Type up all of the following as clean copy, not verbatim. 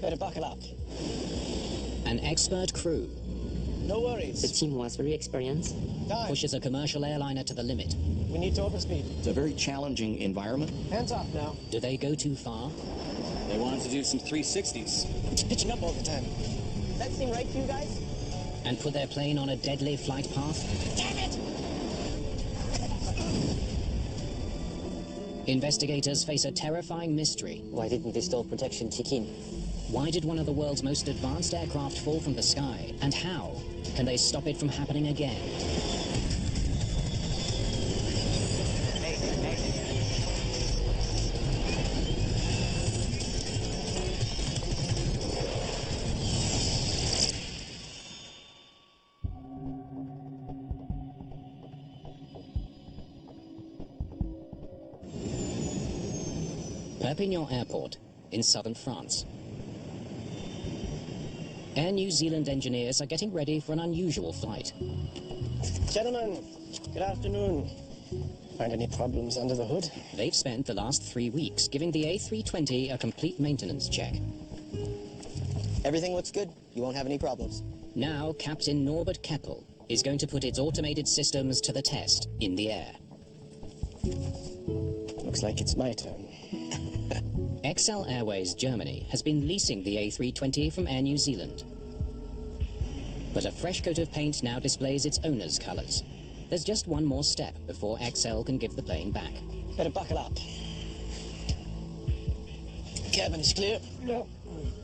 Better buckle up. An expert crew. No worries. The team was very experienced. Time. Pushes a commercial airliner to the limit. We need to overspeed. It's a very challenging environment. Hands off now. Do they go too far? They wanted to do some 360s. It's pitching up all the time. Does that seem right to you guys? And put their plane on a deadly flight path? Damn it! Investigators face a terrifying mystery. Why didn't the stall protection kick in? Why did one of the world's most advanced aircraft fall from the sky? And how can they stop it from happening again? Perpignan Airport in southern France. Air New Zealand engineers are getting ready for an unusual flight. Gentlemen, good afternoon. Find any problems under the hood? They've spent the last 3 weeks giving the A320 a complete maintenance check. Everything looks good. You won't have any problems. Now, Captain Norbert Keppel is going to put its automated systems to the test in the air. Looks like it's my turn. XL Airways Germany has been leasing the A320 from Air New Zealand. But a fresh coat of paint now displays its owner's colours. There's just one more step before XL can give the plane back. Better buckle up. Cabin is clear. No.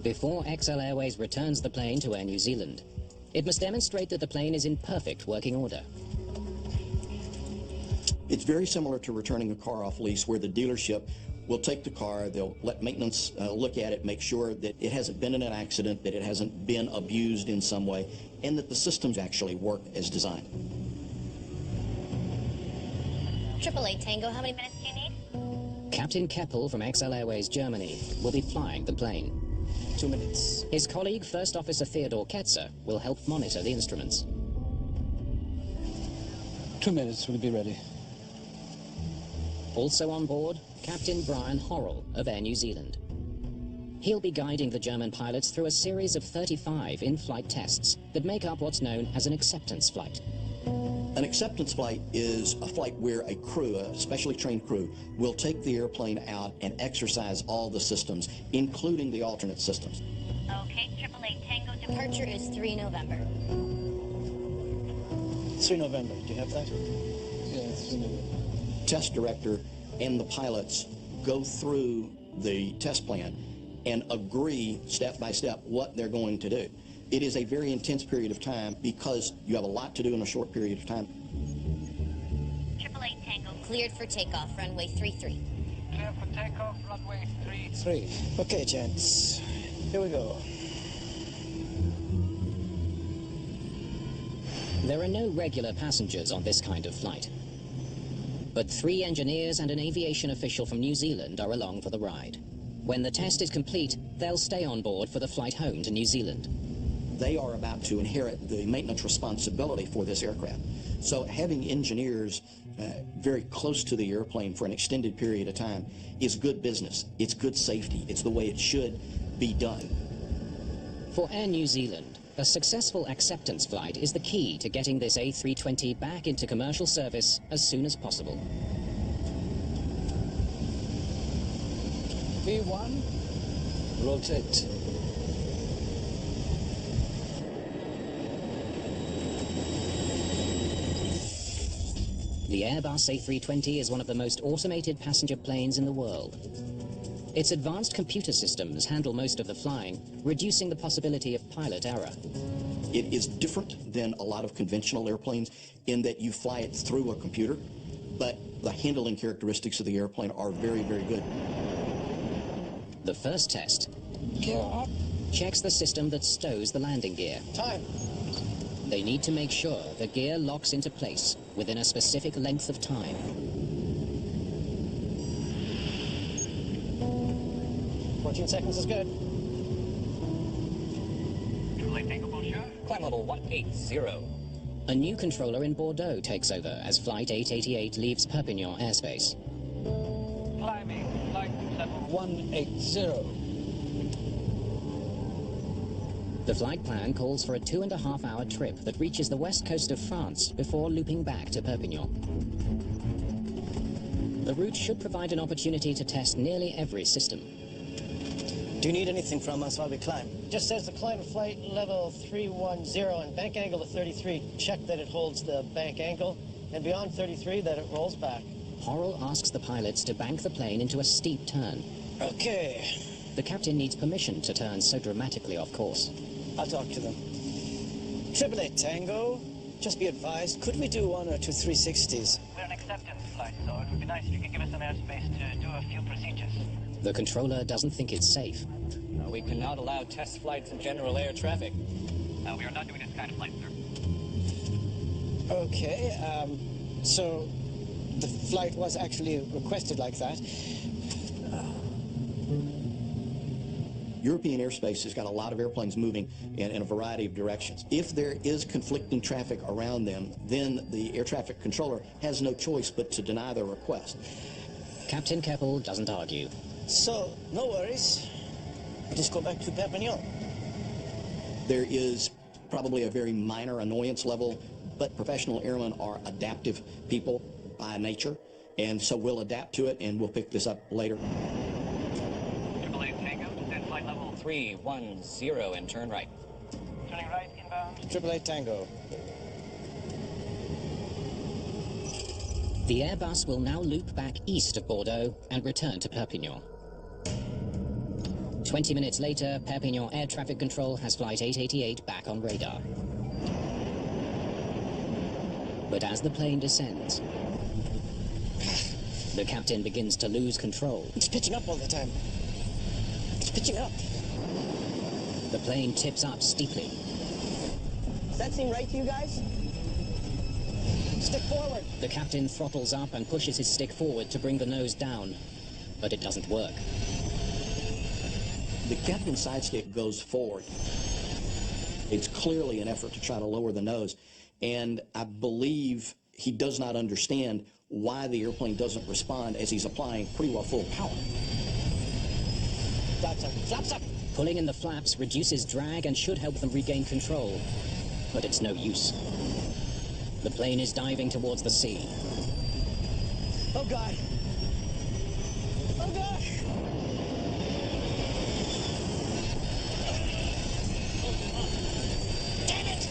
Before XL Airways returns the plane to Air New Zealand, it must demonstrate that the plane is in perfect working order. It's very similar to returning a car off lease, where the dealership will take the car, they'll let maintenance look at it, make sure that it hasn't been in an accident, that it hasn't been abused in some way, and that the systems actually work as designed. AAA Tango, how many minutes do you need? Captain Keppel from XL Airways Germany will be flying the plane. 2 minutes. His colleague, First Officer Theodore Ketzer, will help monitor the instruments. 2 minutes, we'll be ready. Also on board, Captain Brian Horrell of Air New Zealand. He'll be guiding the German pilots through a series of 35 in-flight tests that make up what's known as an acceptance flight. An acceptance flight is a flight where a crew, a specially trained crew, will take the airplane out and exercise all the systems, including the alternate systems. Okay, AAA Tango departure is 3 November. 3 November, do you have that? Yeah, 3 November. Test director and the pilots go through the test plan and agree step by step what they're going to do. It is a very intense period of time because you have a lot to do in a short period of time. AAA Tango cleared for takeoff, runway 33. Clear for takeoff, runway 3. Okay, gents. Here we go. There are no regular passengers on this kind of flight. But 3 engineers and an aviation official from New Zealand are along for the ride. When the test is complete, they'll stay on board for the flight home to New Zealand. They are about to inherit the maintenance responsibility for this aircraft. So having engineers very close to the airplane for an extended period of time is good business. It's good safety. It's the way it should be done. For Air New Zealand, a successful acceptance flight is the key to getting this A320 back into commercial service as soon as possible. V1, rotate. The Airbus A320 is one of the most automated passenger planes in the world. Its advanced computer systems handle most of the flying, reducing the possibility of pilot error. It is different than a lot of conventional airplanes in that you fly it through a computer, but the handling characteristics of the airplane are very, very good. The first test Gear up. checks the system that stows the landing gear. Time. They need to make sure the gear locks into place within a specific length of time. 14 seconds is good. AAA Tango, bonjour. Climb level 180. A new controller in Bordeaux takes over as Flight 888 leaves Perpignan airspace. Climbing, flight level 180. The flight plan calls for a 2.5-hour trip that reaches the west coast of France before looping back to Perpignan. The route should provide an opportunity to test nearly every system. Do you need anything from us while we climb? Just says the climb flight level 310 and bank angle of 33. Check that it holds the bank angle, and beyond 33 that it rolls back. Horrell asks the pilots to bank the plane into a steep turn. Okay, The captain needs permission to turn so dramatically off course. I'll talk to them. 888 Tango, just be advised, could we do 1 or 2 360s? We're an acceptance flight, so it would be nice if you could give us some airspace to do a few procedures. The controller doesn't think it's safe. We cannot allow test flights in general air traffic. We are not doing this kind of flight, sir. Okay, so the flight was actually requested like that. European airspace has got a lot of airplanes moving in a variety of directions. If there is conflicting traffic around them, then the air traffic controller has no choice but to deny their request. Captain Keppel doesn't argue. So, no worries. Just go back to Perpignan. There is probably a very minor annoyance level, but professional airmen are adaptive people by nature, and so we'll adapt to it and we'll pick this up later. 888 Tango, descend flight level 310 and turn right. turning right inbound. 888 Tango. The Airbus will now loop back east of Bordeaux and return to Perpignan. 20 minutes later, Perpignan Air Traffic Control has Flight 888 back on radar. But as the plane descends, the captain begins to lose control. It's pitching up all the time. It's pitching up. The plane tips up steeply. Does that seem right to you guys? Stick forward. The captain throttles up and pushes his stick forward to bring the nose down, but it doesn't work. The captain's side stick goes forward. It's clearly an effort to try to lower the nose, and I believe he does not understand why the airplane doesn't respond as he's applying pretty well full power. Flaps up, flaps up. Pulling in the flaps reduces drag and should help them regain control, but it's no use. The plane is diving towards the sea. Oh, God. Oh, God. Damn it.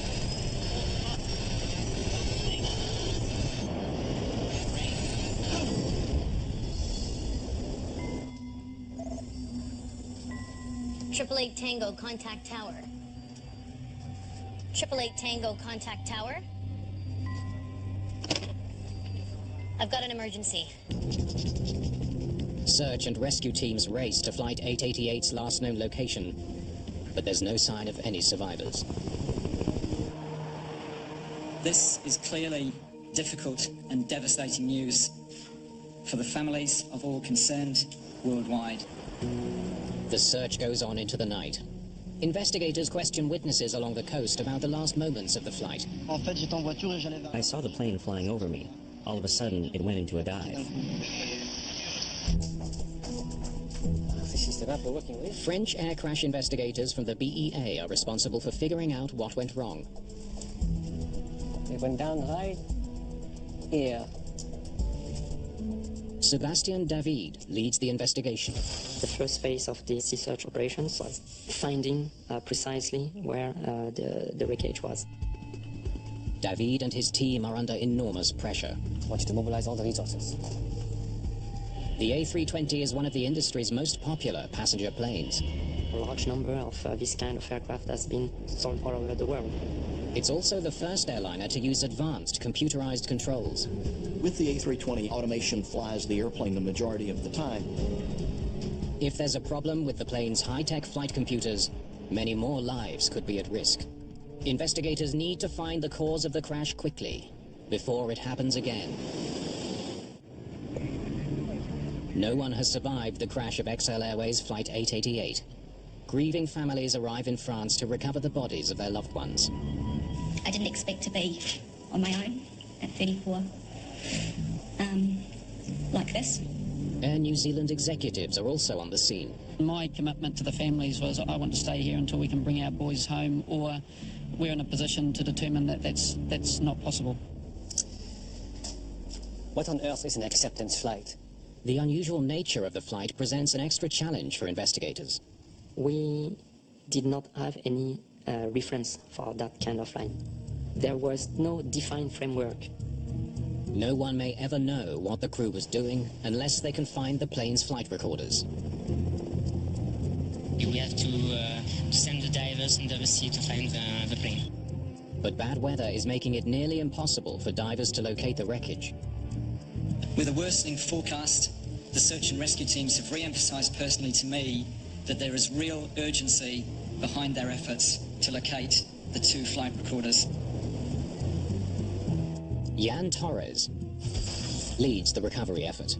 Triple Eight Tango, contact tower. 888 Tango, contact tower. I've got an emergency. Search and rescue teams race to Flight 888's last known location, but there's no sign of any survivors. This is clearly difficult and devastating news for the families of all concerned worldwide. The search goes on into the night. Investigators question witnesses along the coast about the last moments of the flight. I saw the plane flying over me. All of a sudden, it went into a dive. French air crash investigators from the BEA are responsible for figuring out what went wrong. It went down right here. Sébastien David leads the investigation. The first phase of the sea search operations was finding precisely where the wreckage was. David and his team are under enormous pressure. I want you to mobilize all the resources. The A320 is one of the industry's most popular passenger planes. A large number of this kind of aircraft has been sold all over the world. It's also the first airliner to use advanced computerized controls. With the A320, automation flies the airplane the majority of the time. If there's a problem with the plane's high-tech flight computers, many more lives could be at risk. Investigators need to find the cause of the crash quickly, before it happens again. No one has survived the crash of XL Airways Flight 888. Grieving families arrive in France to recover the bodies of their loved ones. I didn't expect to be on my own at 34. Like this. Air New Zealand executives are also on the scene. My commitment to the families was I want to stay here until we can bring our boys home, or we're in a position to determine that that's not possible. What on earth is an acceptance flight? The unusual nature of the flight presents an extra challenge for investigators. We did not have any reference for that kind of flight. There was no defined framework. No one may ever know what the crew was doing unless they can find the plane's flight recorders. We have to send the divers under the sea to find the plane. But bad weather is making it nearly impossible for divers to locate the wreckage. With a worsening forecast, the search and rescue teams have re-emphasised personally to me that there is real urgency behind their efforts to locate the 2 flight recorders. Jan Torres leads the recovery effort.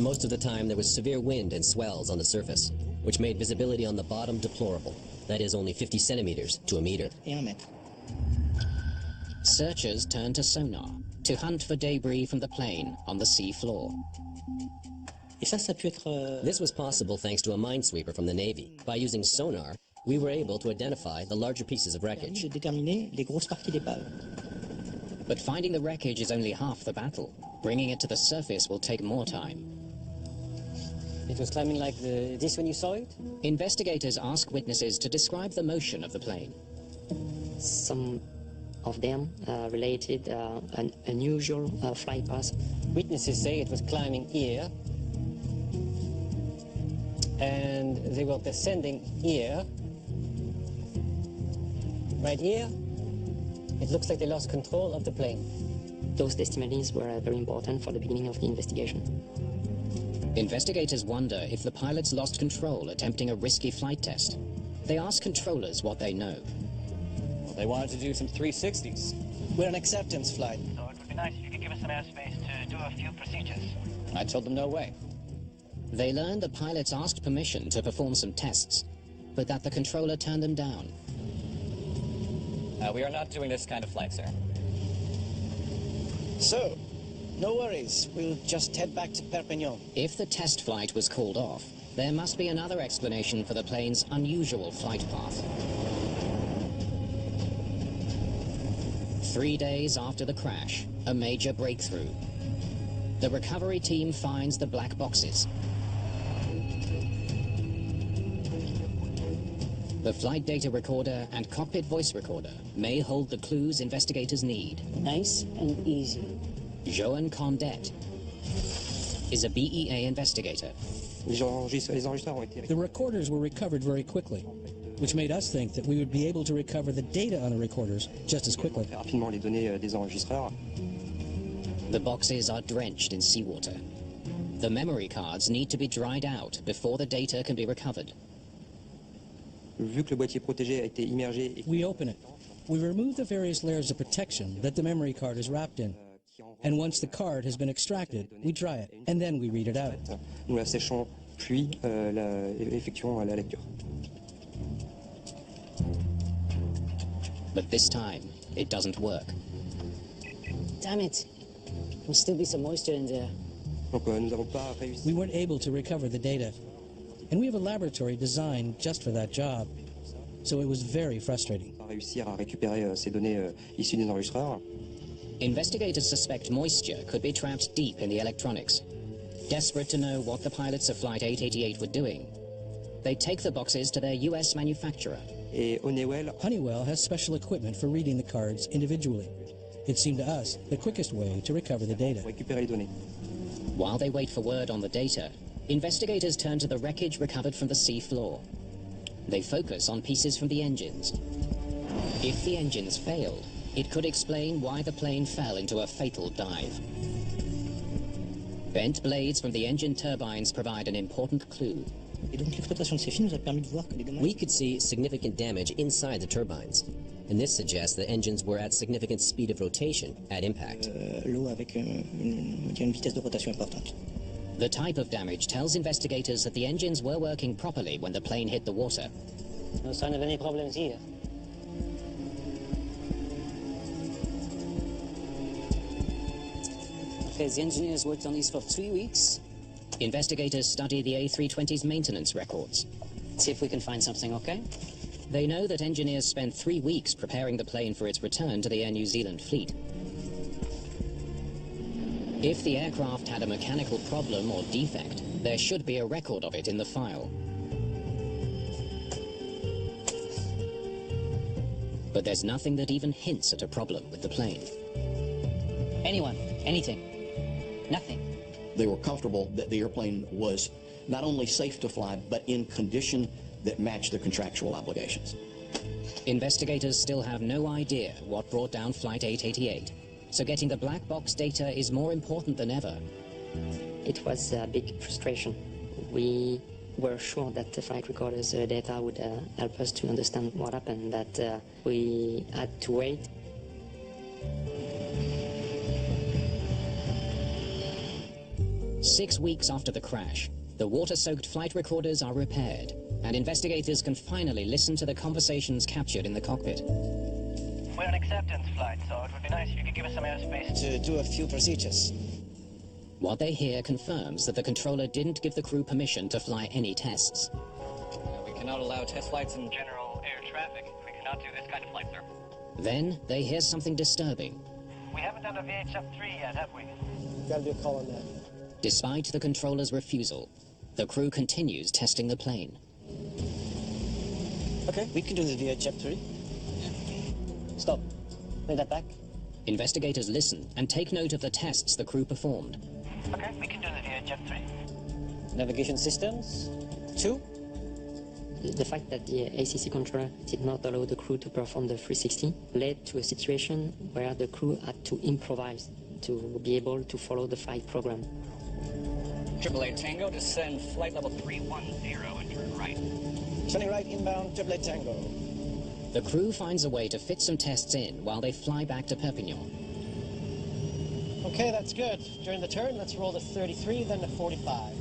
Most of the time there was severe wind and swells on the surface, which made visibility on the bottom deplorable. That is only 50 centimeters to a meter. Searchers turn to sonar to hunt for debris from the plane on the sea floor. This was possible thanks to a minesweeper from the Navy. By using sonar, we were able to identify the larger pieces of wreckage. But finding the wreckage is only half the battle. Bringing it to the surface will take more time. It was climbing like this when you saw it? Investigators ask witnesses to describe the motion of the plane. Some of them related an unusual flight path. Witnesses say it was climbing here, and they were descending here. Right here, it looks like they lost control of the plane. Those testimonies were very important for the beginning of the investigation. Investigators wonder if the pilots lost control attempting a risky flight test. They ask controllers what they know. Well, they wanted to do some 360s. We're an acceptance flight. So it would be nice if you could give us some airspace to do a few procedures. I told them no way. They learn the pilots asked permission to perform some tests, but that the controller turned them down. We are not doing this kind of flight, sir. So, no worries. We'll just head back to Perpignan. If the test flight was called off, there must be another explanation for the plane's unusual flight path. 3 days after the crash, a major breakthrough. The recovery team finds the black boxes. The flight data recorder and cockpit voice recorder may hold the clues investigators need. Nice and easy. Joan Condet is a BEA investigator. The recorders were recovered very quickly, which made us think that we would be able to recover the data on the recorders just as quickly. The boxes are drenched in seawater. The memory cards need to be dried out before the data can be recovered. We open it. We remove the various layers of protection that the memory card is wrapped in. And once the card has been extracted, we dry it, and then we read it out. But this time, it doesn't work. Damn it. There must still be some moisture in there. We weren't able to recover the data. And we have a laboratory designed just for that job. So it was very frustrating. Investigators suspect moisture could be trapped deep in the electronics. Desperate to know what the pilots of Flight 888 were doing, they take the boxes to their US manufacturer. Honeywell has special equipment for reading the cards individually. It seemed to us the quickest way to recover the data. While they wait for word on the data, investigators turn to the wreckage recovered from the sea floor. They focus on pieces from the engines. If the engines failed, it could explain why the plane fell into a fatal dive. Bent blades from the engine turbines provide an important clue. We could see significant damage inside the turbines, and this suggests the engines were at significant speed of rotation at impact. The type of damage tells investigators that the engines were working properly when the plane hit the water. No sign of any problems here. Okay, the engineers worked on these for 3 weeks. Investigators study the A320's maintenance records. See if we can find something, okay? They know that engineers spent 3 weeks preparing the plane for its return to the Air New Zealand fleet. If the aircraft had a mechanical problem or defect, there should be a record of it in the file. But there's nothing that even hints at a problem with the plane. Anyone, anything, nothing. They were comfortable that the airplane was not only safe to fly, but in condition that matched their contractual obligations. Investigators still have no idea what brought down Flight 888, so getting the black box data is more important than ever. It was a big frustration. We were sure that the flight recorder's data would help us to understand what happened, but we had to wait. Six weeks after the crash, the water-soaked flight recorders are repaired, and investigators can finally listen to the conversations captured in the cockpit. We're an acceptance flight, so it would be nice if you could give us some airspace To do a few procedures. What they hear confirms that the controller didn't give the crew permission to fly any tests. We cannot allow test flights in general air traffic. We cannot do this kind of flight, sir. Then they hear something disturbing. We haven't done a VHF-3 yet, have we? Gotta do a call on that. Despite the controller's refusal, the crew continues testing the plane. Okay, we can do the VHF-3. Stop. Bring that back. Investigators listen and take note of the tests the crew performed. Okay, we can do the VHF-3. Navigation systems. 2. The fact that the ACC controller did not allow the crew to perform the 360 led to a situation where the crew had to improvise to be able to follow the flight program. 888 Tango, descend flight level 310 and turn right. Turning right inbound, 888 Tango. The crew finds a way to fit some tests in while they fly back to Perpignan. Okay, that's good. During the turn, let's roll to 33, then to 45.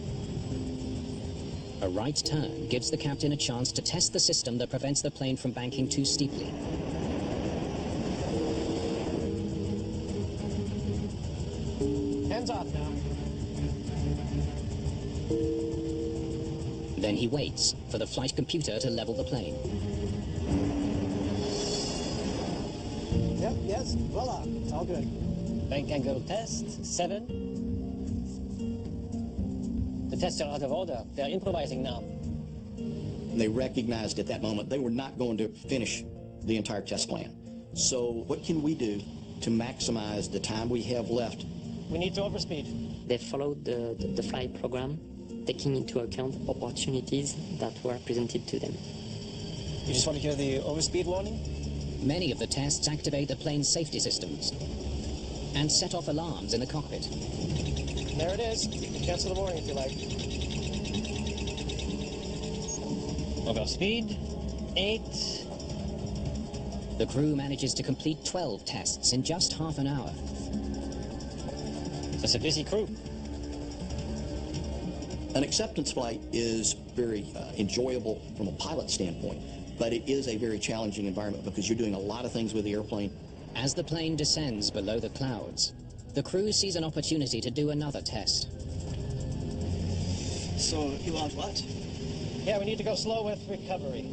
A right turn gives the captain a chance to test the system that prevents the plane from banking too steeply. Hands off now. Then he waits for the flight computer to level the plane. Yep, yes, voila, it's all good. Bank angle test, 7. The tests are out of order. They're improvising now. They recognized at that moment they were not going to finish the entire test plan. So what can we do to maximize the time we have left? We need to overspeed. They followed the flight program, taking into account opportunities that were presented to them. You just want to hear the overspeed warning? Many of the tests activate the plane's safety systems and set off alarms in the cockpit. There it is. Cancel the warning if you like. Overspeed, 8. The crew manages to complete 12 tests in just half an hour. That's a busy crew. An acceptance flight is very enjoyable from a pilot standpoint, but it is a very challenging environment because you're doing a lot of things with the airplane. As the plane descends below the clouds, the crew sees an opportunity to do another test. So, you want what? Yeah, we need to go slow with recovery.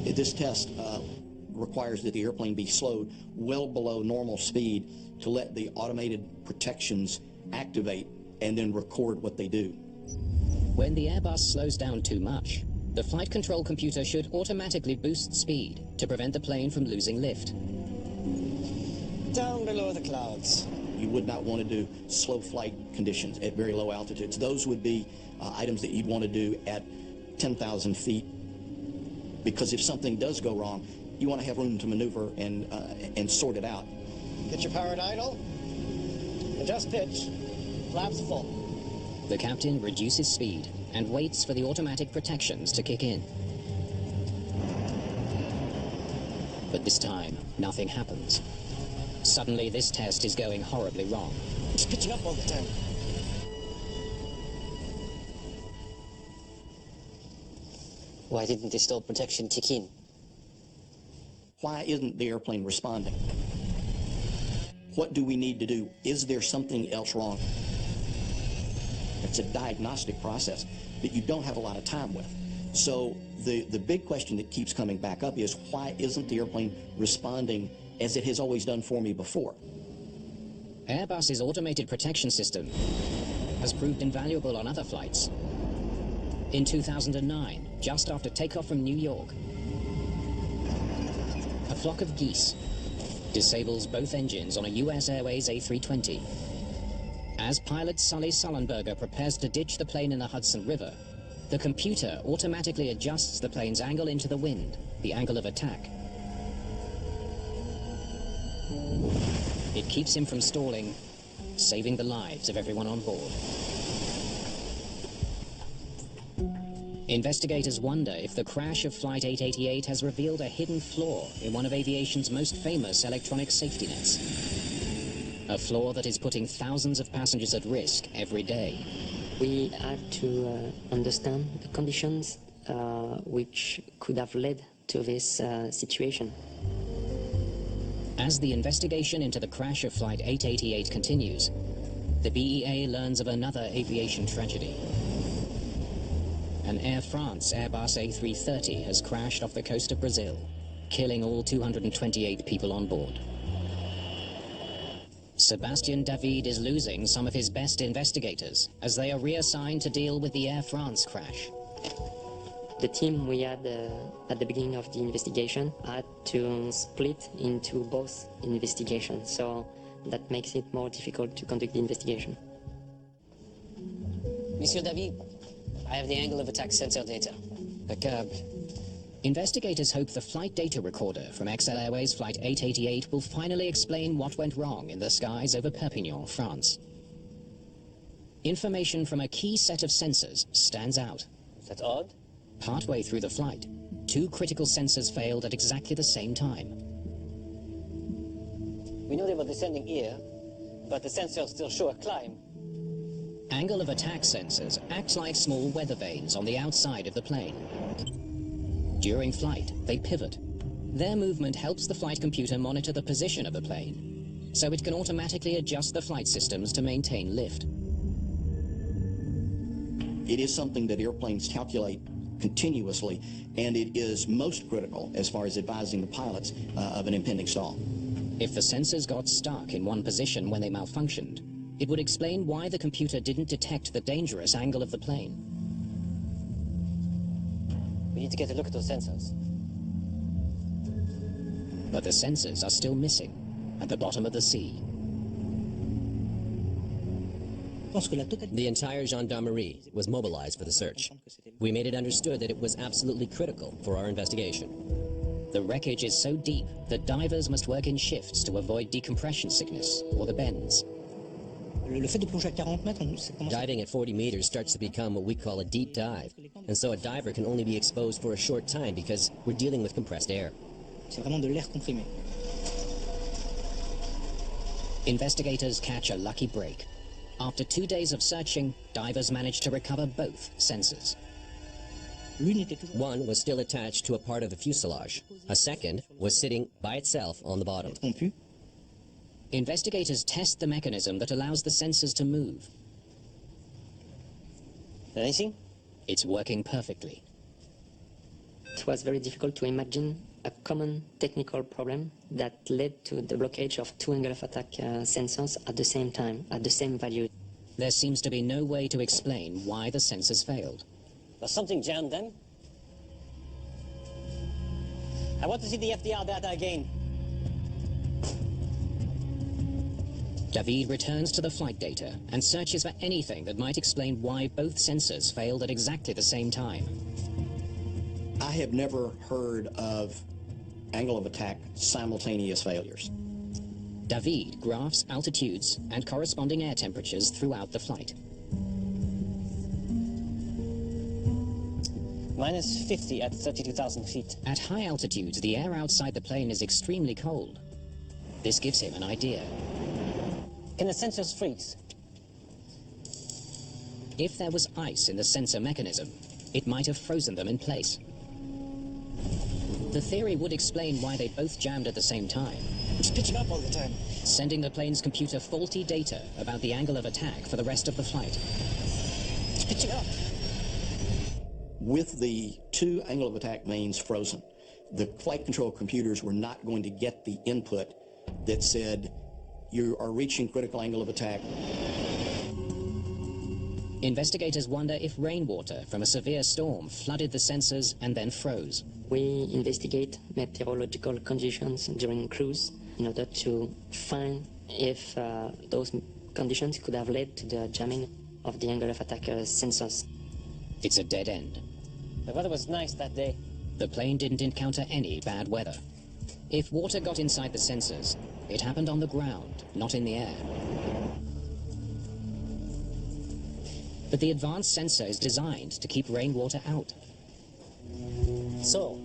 This test requires that the airplane be slowed well below normal speed to let the automated protections activate and then record what they do. When the Airbus slows down too much, the flight control computer should automatically boost speed to prevent the plane from losing lift. Down below the clouds. You would not want to do slow flight conditions at very low altitudes. Those would be items that you'd want to do at 10,000 feet, because if something does go wrong, you want to have room to maneuver and sort it out. Get your power at idle. Adjust pitch. Flaps full. The captain reduces speed and waits for the automatic protections to kick in. But this time, nothing happens. Suddenly, this test is going horribly wrong. It's pitching up all the time. Why didn't the stall protection kick in? Why isn't the airplane responding? What do we need to do? Is there something else wrong? It's a diagnostic process that you don't have a lot of time with. So the big question that keeps coming back up is, why isn't the airplane responding as it has always done for me before? Airbus's automated protection system has proved invaluable on other flights. In 2009, just after takeoff from New York, a flock of geese disables both engines on a US Airways A320. As pilot Sully Sullenberger prepares to ditch the plane in the Hudson River, the computer automatically adjusts the plane's angle into the wind, the angle of attack. It keeps him from stalling, saving the lives of everyone on board. Investigators wonder if the crash of Flight 888 has revealed a hidden flaw in one of aviation's most famous electronic safety nets. A flaw that is putting thousands of passengers at risk every day. We had to understand the conditions which could have led to this situation. As the investigation into the crash of Flight 888 continues, the BEA learns of another aviation tragedy. An Air France Airbus A330 has crashed off the coast of Brazil, killing all 228 people on board. Sebastian David is losing some of his best investigators as they are reassigned to deal with the Air France crash. The team we had at the beginning of the investigation had to split into both investigations, so that makes it more difficult to conduct the investigation. Monsieur David, I have the angle of attack sensor data. The cab. Investigators hope the flight data recorder from XL Airways Flight 888 will finally explain what went wrong in the skies over Perpignan, France. Information from a key set of sensors stands out. Is that odd? Partway through the flight, two critical sensors failed at exactly the same time. We know they were descending here, but the sensors still show a climb. Angle of attack sensors act like small weather vanes on the outside of the plane. During flight, they pivot. Their movement helps the flight computer monitor the position of the plane, so it can automatically adjust the flight systems to maintain lift. It is something that airplanes calculate continuously, and it is most critical as far as advising the pilots of an impending stall. If the sensors got stuck in one position when they malfunctioned, it would explain why the computer didn't detect the dangerous angle of the plane. We need to get a look at those sensors. But the sensors are still missing at the bottom of the sea. The entire gendarmerie was mobilized for the search. We made it understood that it was absolutely critical for our investigation. The wreckage is so deep that divers must work in shifts to avoid decompression sickness or the bends. Diving at 40 meters starts to become what we call a deep dive, and so a diver can only be exposed for a short time because we're dealing with compressed air. Investigators catch a lucky break. After 2 days of searching, divers managed to recover both sensors. One was still attached to a part of the fuselage. A second was sitting by itself on the bottom. Investigators test the mechanism that allows the sensors to move. Anything? It's working perfectly. It was very difficult to imagine a common technical problem that led to the blockage of two angle of attack sensors at the same time, at the same value. There seems to be no way to explain why the sensors failed. Does something jam them? I want to see the FDR data again. David returns to the flight data and searches for anything that might explain why both sensors failed at exactly the same time. I have never heard of angle of attack simultaneous failures. David graphs altitudes and corresponding air temperatures throughout the flight. Minus 50 at 32,000 feet. At high altitudes, the air outside the plane is extremely cold. This gives him an idea. Can the sensors freeze? If there was ice in the sensor mechanism, it might have frozen them in place. The theory would explain why they both jammed at the same time. It's pitching up all the time. Sending the plane's computer faulty data about the angle of attack for the rest of the flight. catching up. With the two angle of attack vanes frozen, the flight control computers were not going to get the input that said you are reaching critical angle of attack. Investigators wonder if rainwater from a severe storm flooded the sensors and then froze. We investigate meteorological conditions during cruise in order to find if those conditions could have led to the jamming of the angle of attack sensors. It's a dead end. The weather was nice that day. The plane didn't encounter any bad weather. If water got inside the sensors, it happened on the ground, not in the air. But the advanced sensor is designed to keep rainwater out. So,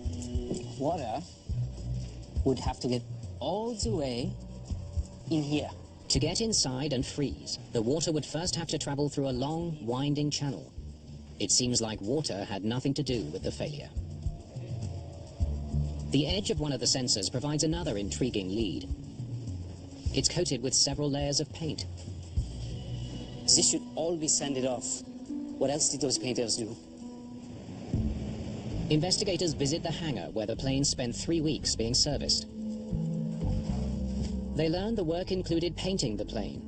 water would have to get all the way in here. To get inside and freeze, the water would first have to travel through a long, winding channel. It seems like water had nothing to do with the failure. The edge of one of the sensors provides another intriguing lead. It's coated with several layers of paint. This should all be sanded off. What else did those painters do? Investigators visit the hangar where the plane spent 3 weeks being serviced. They learn the work included painting the plane,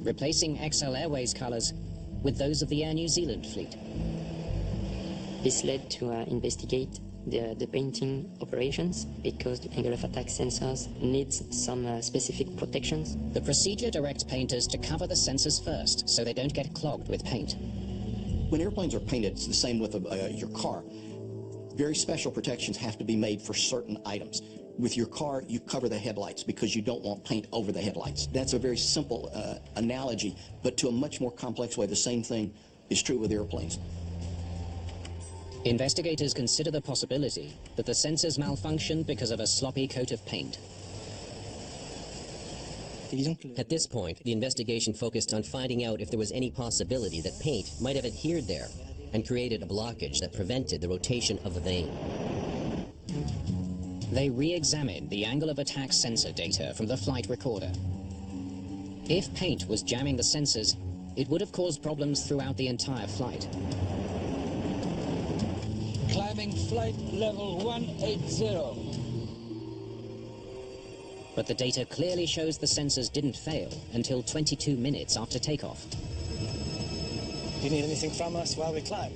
replacing XL Airways colors with those of the Air New Zealand fleet. This led to investigate the painting operations because the angle of attack sensors needs some specific protections. The procedure directs painters to cover the sensors first so they don't get clogged with paint. When airplanes are painted, it's the same with your car. Very special protections have to be made for certain items. With your car, you cover the headlights because you don't want paint over the headlights. That's a very simple analogy, but to a much more complex way, the same thing is true with airplanes. Investigators consider the possibility that the sensors malfunctioned because of a sloppy coat of paint. At this point, the investigation focused on finding out if there was any possibility that paint might have adhered there and created a blockage that prevented the rotation of the vane. They re-examined the angle of attack sensor data from the flight recorder. If paint was jamming the sensors, it would have caused problems throughout the entire flight. Climbing flight level 180. But the data clearly shows the sensors didn't fail until 22 minutes after takeoff. Do you need anything from us while we climb?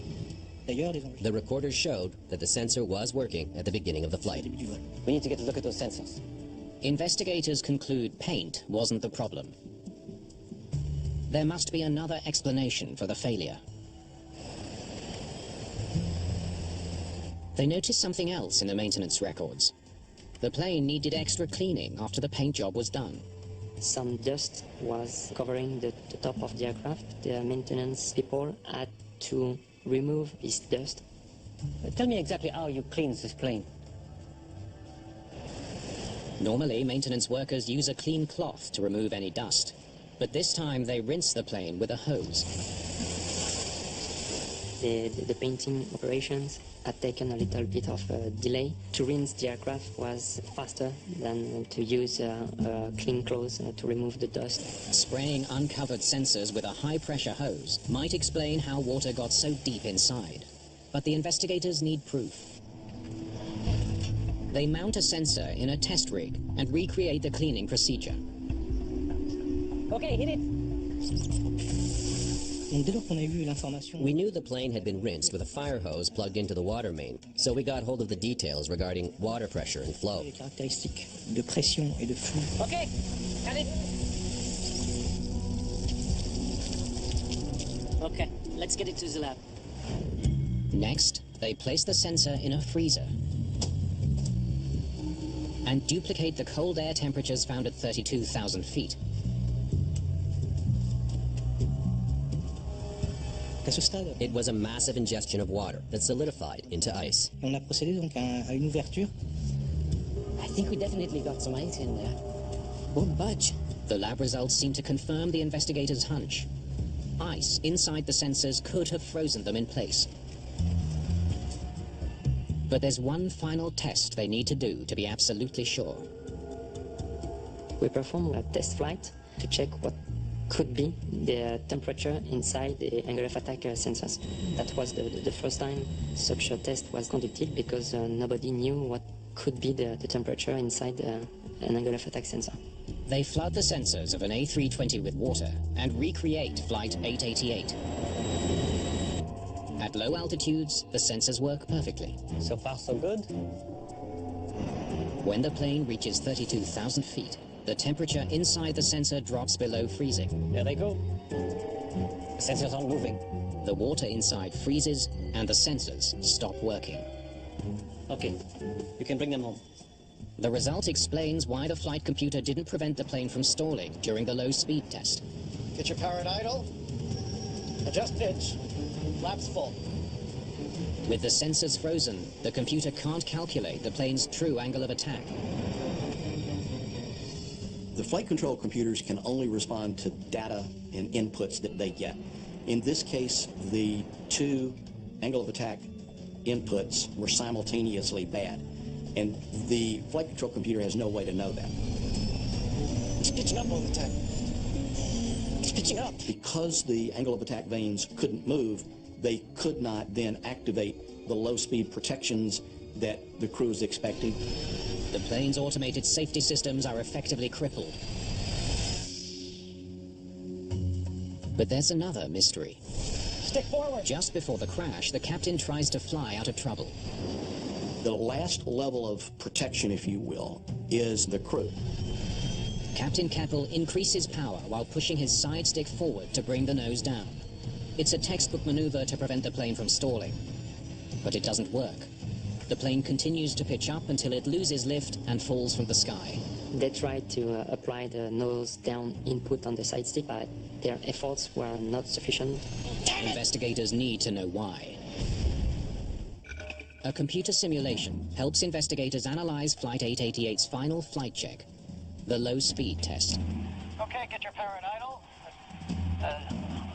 The recorder showed that the sensor was working at the beginning of the flight. We need to get a look at those sensors. Investigators conclude paint wasn't the problem. There must be another explanation for the failure. They notice something else in the maintenance records. The plane needed extra cleaning after the paint job was done. Some dust was covering the top of the aircraft. The maintenance people had to remove this dust. Tell me exactly how you cleaned this plane. Normally, maintenance workers use a clean cloth to remove any dust. But this time, they rinse the plane with a hose. The painting operations had taken a little bit of a delay. To rinse the aircraft was faster than to use clean clothes to remove the dust. Spraying uncovered sensors with a high-pressure hose might explain how water got so deep inside. But the investigators need proof. They mount a sensor in a test rig and recreate the cleaning procedure. Okay, hit it. We knew the plane had been rinsed with a fire hose plugged into the water main, so we got hold of the details regarding water pressure and flow. Okay, got it. Okay, let's get it to the lab. Next, they place the sensor in a freezer and duplicate the cold air temperatures found at 32,000 feet. It was a massive ingestion of water that solidified into ice. I think we definitely got some ice in there. Won't budge. The lab results seem to confirm the investigators' hunch. Ice inside the sensors could have frozen them in place. But there's one final test they need to do to be absolutely sure. We performed a test flight to check what could be the temperature inside the angle of attack sensors. That was the first time such a test was conducted because nobody knew what could be the temperature inside an angle of attack sensor. They flood the sensors of an A320 with water and recreate Flight 888. At low altitudes, the sensors work perfectly. So far, so good. When the plane reaches 32,000 feet, the temperature inside the sensor drops below freezing. There they go. The sensors aren't moving. The water inside freezes and the sensors stop working. Okay, you can bring them home. The result explains why the flight computer didn't prevent the plane from stalling during the low speed test. Get your power at idle. Adjust pitch. Flaps full. With the sensors frozen, the computer can't calculate the plane's true angle of attack. The flight control computers can only respond to data and inputs that they get. In this case, the two angle of attack inputs were simultaneously bad, and the flight control computer has no way to know that. It's pitching up all the time. It's pitching up. Because the angle of attack vanes couldn't move, they could not then activate the low-speed protections that the crew was expecting. The plane's automated safety systems are effectively crippled. But there's another mystery. Stick forward. Just before the crash, the captain tries to fly out of trouble. The last level of protection, if you will, is the crew. Captain Keppel increases power while pushing his side stick forward to bring the nose down. It's a textbook maneuver to prevent the plane from stalling. But it doesn't work. The plane continues to pitch up until it loses lift and falls from the sky. They tried to apply the nose down input on the side stick, but their efforts were not sufficient. Investigators need to know why. A computer simulation helps investigators analyze Flight 888's final flight check, the low speed test. Okay, get your power at idle.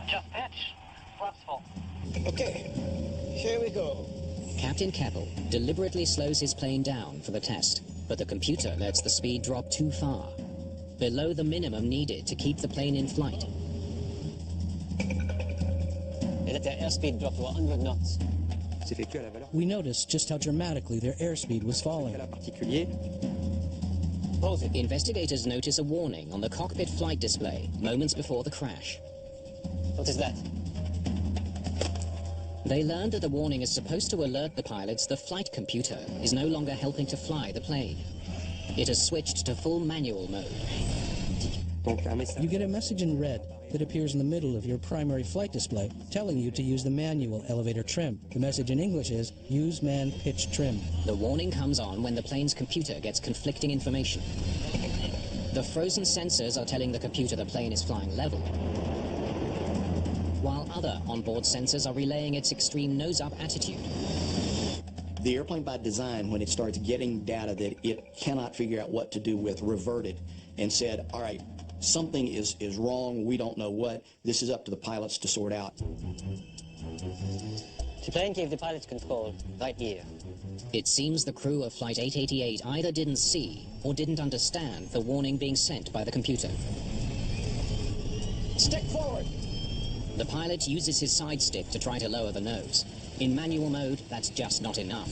Adjust pitch. Flaps full. Okay, here we go. Captain Keppel deliberately slows his plane down for the test, but the computer lets the speed drop too far, below the minimum needed to keep the plane in flight. They let their airspeed drop to 100 knots. We noticed just how dramatically their airspeed was falling. Pause it. Investigators notice a warning on the cockpit flight display moments before the crash. What is that? They learned that the warning is supposed to alert the pilots the flight computer is no longer helping to fly the plane. It has switched to full manual mode. You get a message in red that appears in the middle of your primary flight display telling you to use the manual elevator trim. The message in English is, use man pitch trim. The warning comes on when the plane's computer gets conflicting information. The frozen sensors are telling the computer the plane is flying level, while other onboard sensors are relaying its extreme nose-up attitude. The airplane by design, when it starts getting data that it cannot figure out what to do with, reverted and said, all right, something is wrong, we don't know what, this is up to the pilots to sort out. The plane gave the pilots control right here. It seems the crew of Flight 888 either didn't see or didn't understand the warning being sent by the computer. Stick forward. The pilot uses his side stick to try to lower the nose. In manual mode, that's just not enough.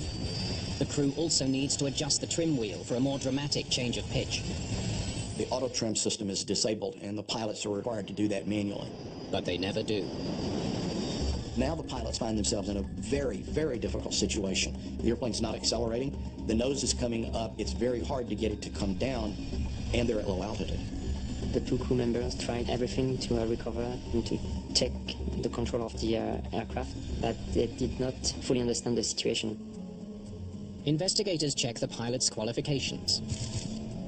The crew also needs to adjust the trim wheel for a more dramatic change of pitch. The auto trim system is disabled, and the pilots are required to do that manually. But they never do. Now the pilots find themselves in a very, very difficult situation. The airplane's not accelerating, the nose is coming up, it's very hard to get it to come down, and they're at low altitude. The two crew members tried everything to recover and to take the control of the aircraft, but they did not fully understand the situation. Investigators check the pilot's qualifications.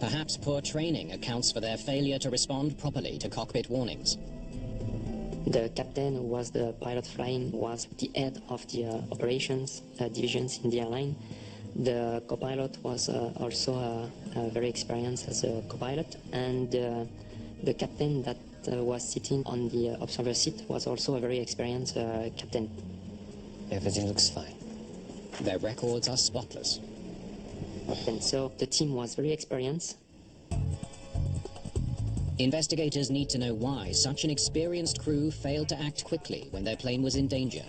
Perhaps poor training accounts for their failure to respond properly to cockpit warnings. The captain, who was the pilot flying, was the head of the operations divisions in the airline. The co-pilot was also very experienced as a co-pilot, and the captain that was sitting on the observer seat was also a very experienced captain. Everything looks fine. Their records are spotless. And so the team was very experienced. Investigators need to know why such an experienced crew failed to act quickly when their plane was in danger.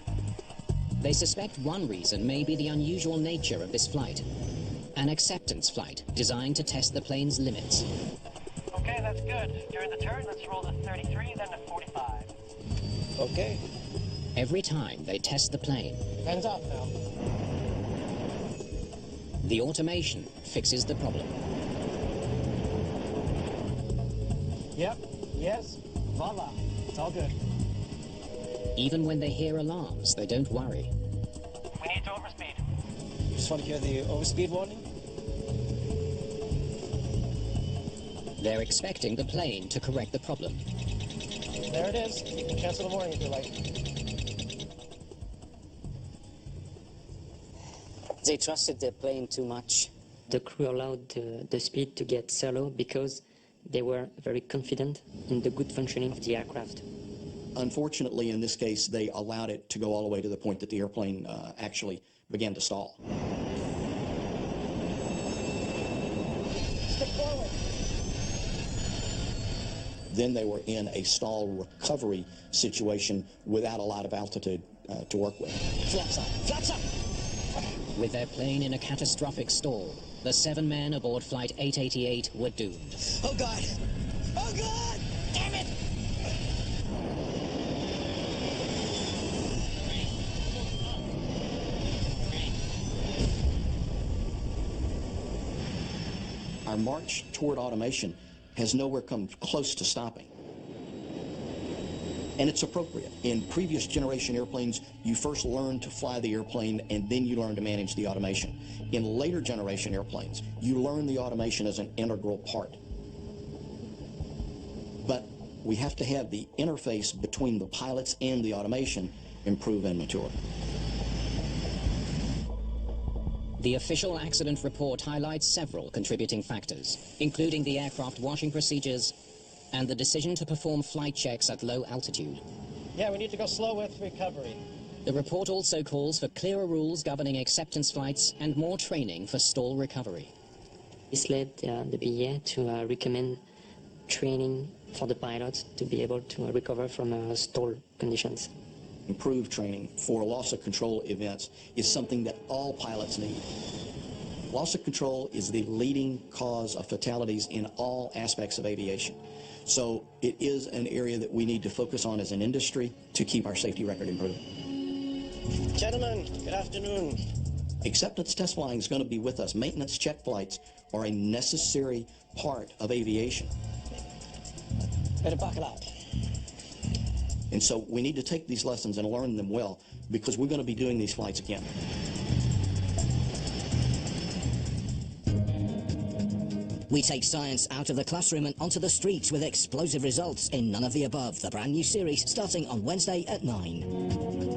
They suspect one reason may be the unusual nature of this flight. An acceptance flight designed to test the plane's limits. Okay, that's good. During the turn, let's roll to 33, then to 45. Okay. Every time they test the plane, Hands off now. the automation fixes the problem. Yep. Yes. Voila. It's all good. Even when they hear alarms, they don't worry. We need to overspeed. Just want to hear the overspeed warning. They're expecting the plane to correct the problem. There it is. Cancel the warning if you like. They trusted their plane too much. The crew allowed the speed to get so low because they were very confident in the good functioning of the aircraft. Unfortunately, in this case, they allowed it to go all the way to the point that the airplane actually began to stall. Stick forward. Then they were in a stall recovery situation without a lot of altitude to work with. Flaps up. Flaps up! With their plane in a catastrophic stall, the 7 men aboard Flight 888 were doomed. Oh, God! Oh, God! Damn it! Our march toward automation has nowhere come close to stopping. And it's appropriate. In previous generation airplanes, you first learn to fly the airplane and then you learn to manage the automation. In later generation airplanes, you learn the automation as an integral part. But we have to have the interface between the pilots and the automation improve and mature. The official accident report highlights several contributing factors, including the aircraft washing procedures and the decision to perform flight checks at low altitude. Yeah, we need to go slow with recovery. The report also calls for clearer rules governing acceptance flights and more training for stall recovery. This led the BA to recommend training for the pilots to be able to recover from stall conditions. Improved training for loss of control events is something that all pilots need. Loss of control is the leading cause of fatalities in all aspects of aviation. So it is an area that we need to focus on as an industry to keep our safety record improving. Gentlemen, good afternoon. Acceptance test flying is going to be with us. Maintenance check flights are a necessary part of aviation. Better buckle up. And so we need to take these lessons and learn them well because we're going to be doing these flights again. We take science out of the classroom and onto the streets with explosive results in None of the Above, the brand new series starting on Wednesday at 9.